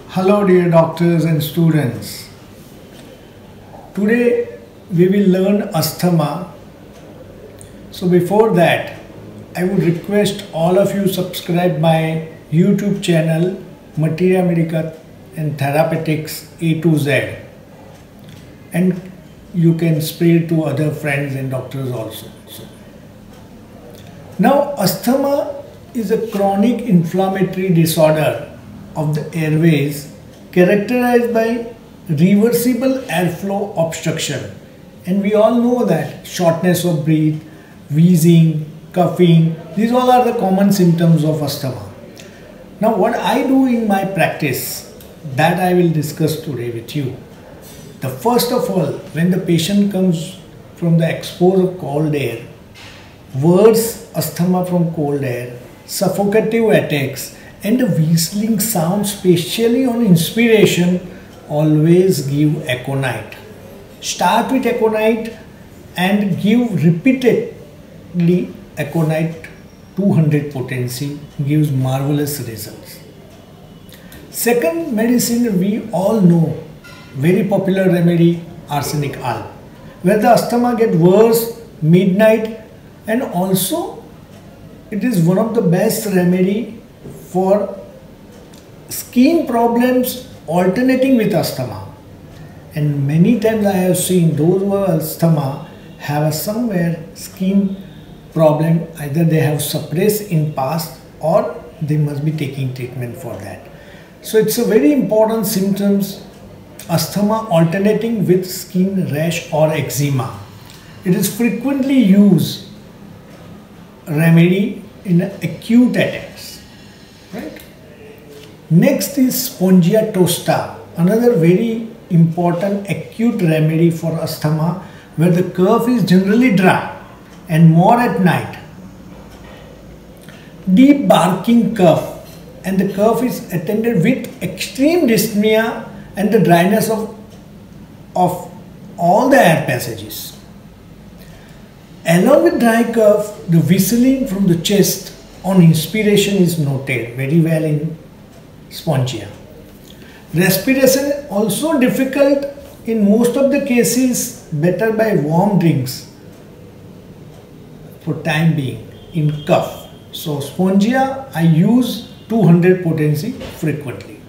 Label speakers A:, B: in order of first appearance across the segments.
A: Hello dear doctors and students. Today we will learn asthma. So before that, I would request all of you subscribe my YouTube channel Materia Medica and Therapeutics A to Z, and you can spread to other friends and doctors also. Now asthma is a chronic inflammatory disorder of the airways characterized by reversible airflow obstruction, and we all know that shortness of breath, wheezing, coughing, these all are the common symptoms of asthma. Now what I do in my practice, that I will discuss today with you. The first of all, when the patient comes from the exposure of cold air, worse asthma from cold air, suffocative attacks and the whistling sound, especially on inspiration, always give Aconite. Start with Aconite and give repeatedly Aconite 200 potency, gives marvelous results. Second medicine we all know, very popular remedy, arsenic alb, where the asthma get worse midnight, and also it is one of the best remedy for skin problems alternating with asthma. And many times I have seen those who have asthma have a somewhere skin problem, either they have suppressed in past or they must be taking treatment for that. So it's a very important symptoms, asthma alternating with skin rash or eczema. It is frequently used remedy in acute attacks. Right? Next is Spongia tosta, another very important acute remedy for asthma, where the cough is generally dry and more at night. Deep barking cough, and the cough is attended with extreme dyspnea and the dryness of all the air passages. Along with dry cough, the whistling from the chest on inspiration is noted very well in Spongia. Respiration also difficult in most of the cases, better by warm drinks for time being in cough. So Spongia I use 200 potency frequently.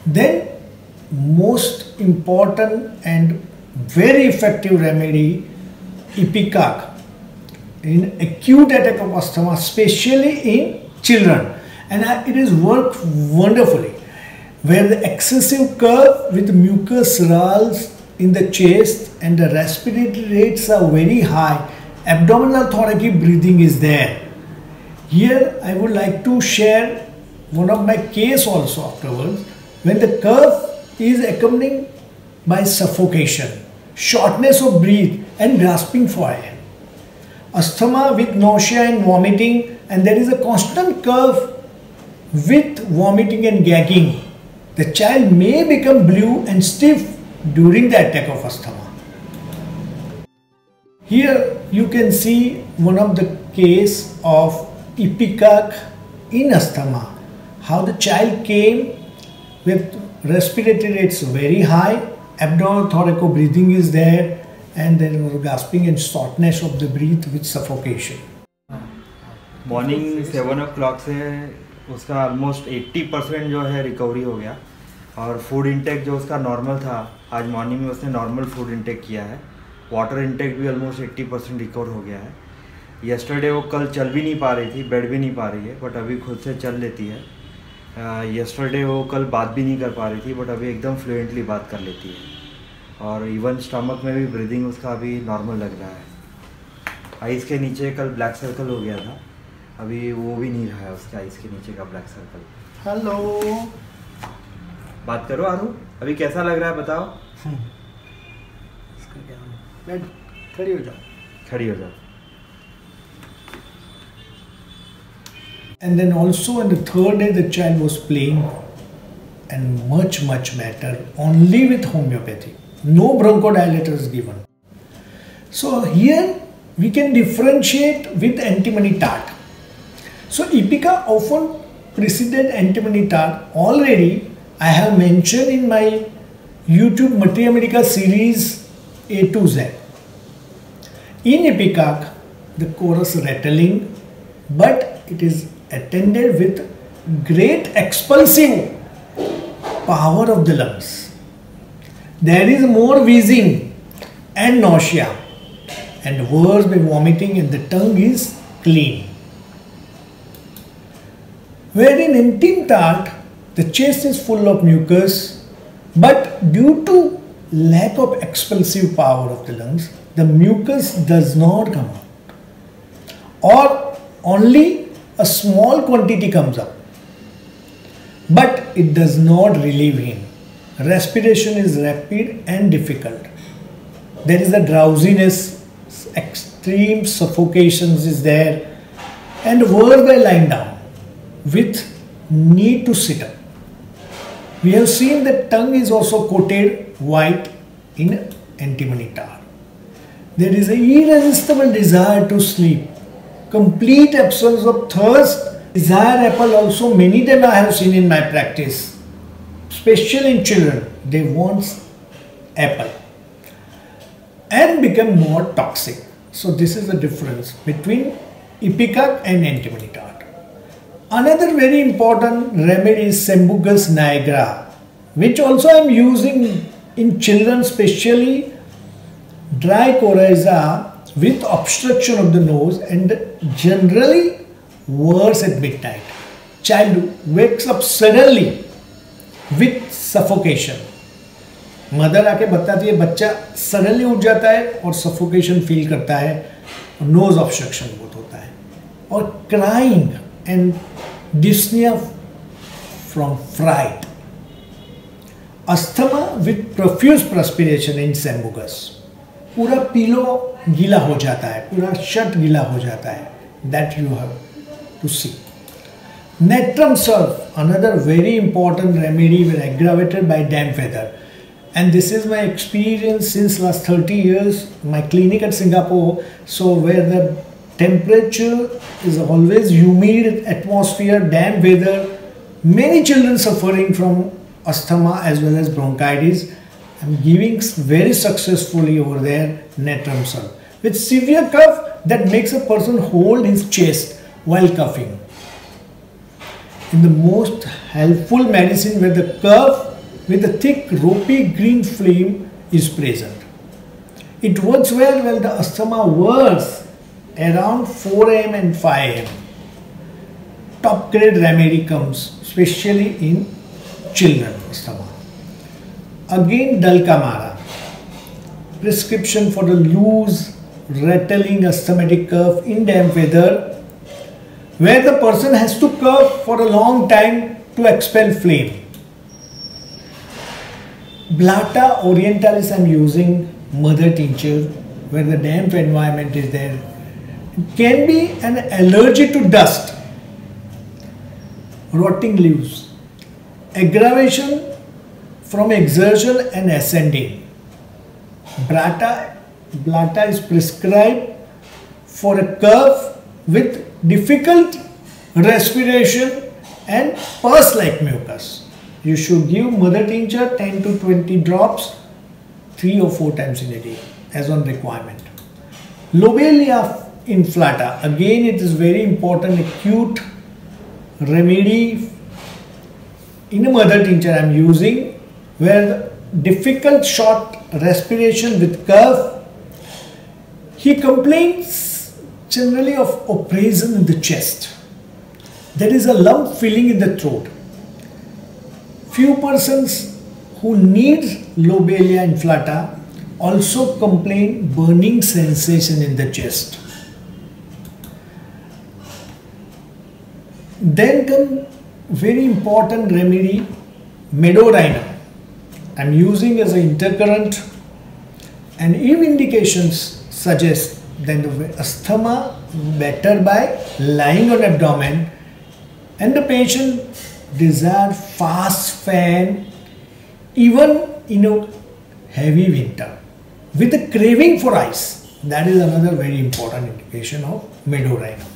A: Then most important and very effective remedy, Ipecac, in acute attack of asthma, especially in children, and it is worked wonderfully, where the excessive cough with mucus rolls in the chest and the respiratory rates are very high, abdominal thoracic breathing is there. Here I would like to share one of my case also afterwards, when the cough is accompanied by suffocation, shortness of breath and grasping for air. Asthma with nausea and vomiting, and there is a constant cough with vomiting and gagging. The child may become blue and stiff during the attack of asthma. Here you can see one of the case of Ipecac in asthma, how the child came with respiratory rates very high, abdominal thoracic breathing is there, and then gasping and shortness of the breath with suffocation.
B: Morning 7 o'clock से उसका almost 80% जो है recovery हो गया, और food intake जो उसका normal था, आज मॉर्निंग में उसने नॉर्मल फूड इंटेक किया है. वाटर इंटेक भी ऑलमोस्ट 80% रिकवर हो गया है. येस्टरडे वो कल चल भी नहीं पा रही थी, बैठ भी नहीं पा रही है, बट अभी खुद से चल लेती है. येस्टरडे वो कल बात भी नहीं कर पा रही थी, बट अभी एकदम फ्लुएंटली बात कर लेती है, और इवन स्टमक में भी ब्रीदिंग उसका अभी नॉर्मल लग रहा है. आइज़ के नीचे कल ब्लैक सर्कल हो गया था, अभी वो भी नहीं रहा है उसके आइज़ के नीचे का ब्लैक सर्कल.
A: हेलो,
B: बात करो आरू, अभी कैसा लग रहा है बताओ.
A: बैठ, खड़ी हो जाओ.
B: खड़ी हो जाओ.
A: And then also on the third day the child was playing and much better, only with homeopathy, no bronchodilators given. So here we can differentiate with antimony tart. So Ipecac often preceded antimony tart. Already I have mentioned in my YouTube Materia Medica series A to Z. In Ipecac, the chorus rattling, but it is attended with great expulsive power of the lungs. There is more wheezing and nausea, and worse by vomiting, and the tongue is clean. Where in emptying tart, the chest is full of mucus, but due to lack of expulsive power of the lungs, the mucus does not come out, or only a small quantity comes up, but it does not relieve him. Respiration is rapid and difficult. There is a drowsiness, extreme suffocations is there, and worse by lying down with need to sit up. We have seen that tongue is also coated white in antimony tart. There is an irresistible desire to sleep, complete absence of thirst, desire apple also. Many times I have seen in my practice, especially in children, they want apple and become more toxic. So this is the difference between Ipecac and antimony tart. Another very important remedy is Sambucus nigra, which also I am using in children, especially dry coryza with obstruction of the nose, and generally worse at midnight. Child wakes up suddenly with suffocation. Mother आके बताती है बच्चा suddenly उठ जाता है और suffocation feel करता है, नोज ऑब्स्ट्रक्शन बहुत होता है, और crying and dyspnea from fright. Asthma with profuse perspiration in Sambucus. पूरा पिलो गीला हो जाता है, पूरा शर्ट गीला हो जाता है. That you have to see. Natrum surf, another very important remedy when aggravated by damp weather. And this is my experience since last 30 years. My clinic at Singapore, so where the temperature is always humid atmosphere, damp weather, many children suffering from asthma as well as bronchitis. I'm giving very successfully over there Natrum surf with severe cough that makes a person hold his chest while coughing. In the most helpful medicine where the cough with a thick ropey green flame is present. It works well when the asthma works around 4 am and 5 am. Top grade remedy comes especially in children asthma. Again Dulcamara, prescription for the loose rattling asthmatic cough in damp weather where the person has to cough for a long time to expel flame. Blata orientalis I am using mother tincture where the damp environment is there. It can be an allergy to dust, rotting leaves, aggravation from exertion and ascending. Blata is prescribed for a cough with difficult respiration and pus-like mucus. You should give mother tincture 10 to 20 drops 3 or 4 times in a day as on requirement. Lobelia inflata, again it is very important acute remedy in a mother tincture I am using where difficult short respiration with cough. He complains generally of oppression in the chest. There is a lump filling in the throat. Few persons who need Lobelia inflata also complain burning sensation in the chest. Then come very important remedy Medorrhinum. I am using as an intercurrent, and if indications suggest then the asthma better by lying on abdomen and the patient desire fast fan even in a heavy winter with a craving for ice. That is another very important indication of meadowrhinum.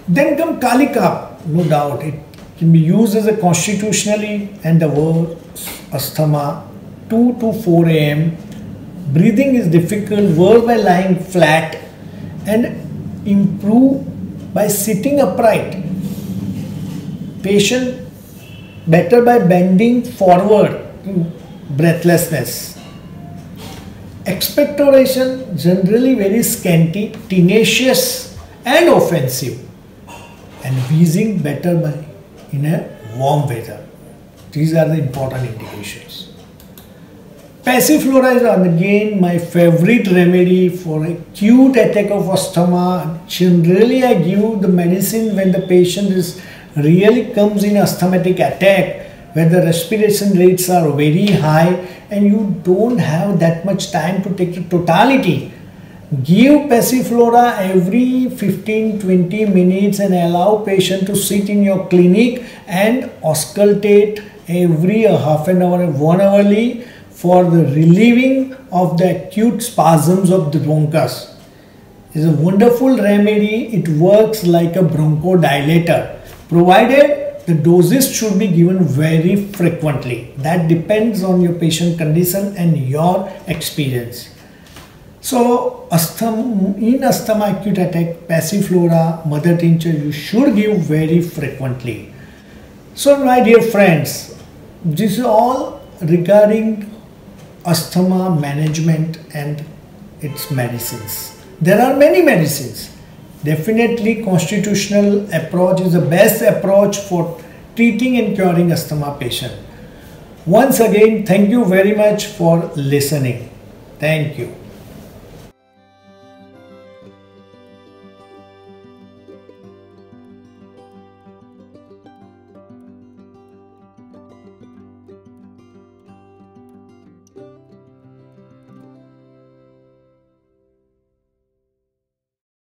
A: Then come kali carp, no doubt. It can be used as a constitutionally and the word asthma 2 to 4 a.m. Breathing is difficult, worse by lying flat, and improve by sitting upright. Patient better by bending forward, breathlessness. Expectoration generally very scanty, tenacious and offensive, and wheezing better by in a warm weather. These are the important indications. Passiflora is again my favorite remedy for acute attack of asthma. Generally I give the medicine when the patient is really comes in asthmatic attack, where the respiration rates are very high and you don't have that much time to take the totality. Give Passiflora every 15-20 minutes and allow patient to sit in your clinic and auscultate every half an hour, 1 hourly for the relieving of the acute spasms of the bronchus. It's a wonderful remedy. It works like a bronchodilator, provided the doses should be given very frequently. That depends on your patient condition and your experience. So in asthma acute attack, Passiflora, mother tincture you should give very frequently. So my dear friends, this is all regarding asthma management and its medicines. There are many medicines. Definitely constitutional approach is the best approach for treating and curing asthma patient. Once again, thank you very much for listening. Thank you.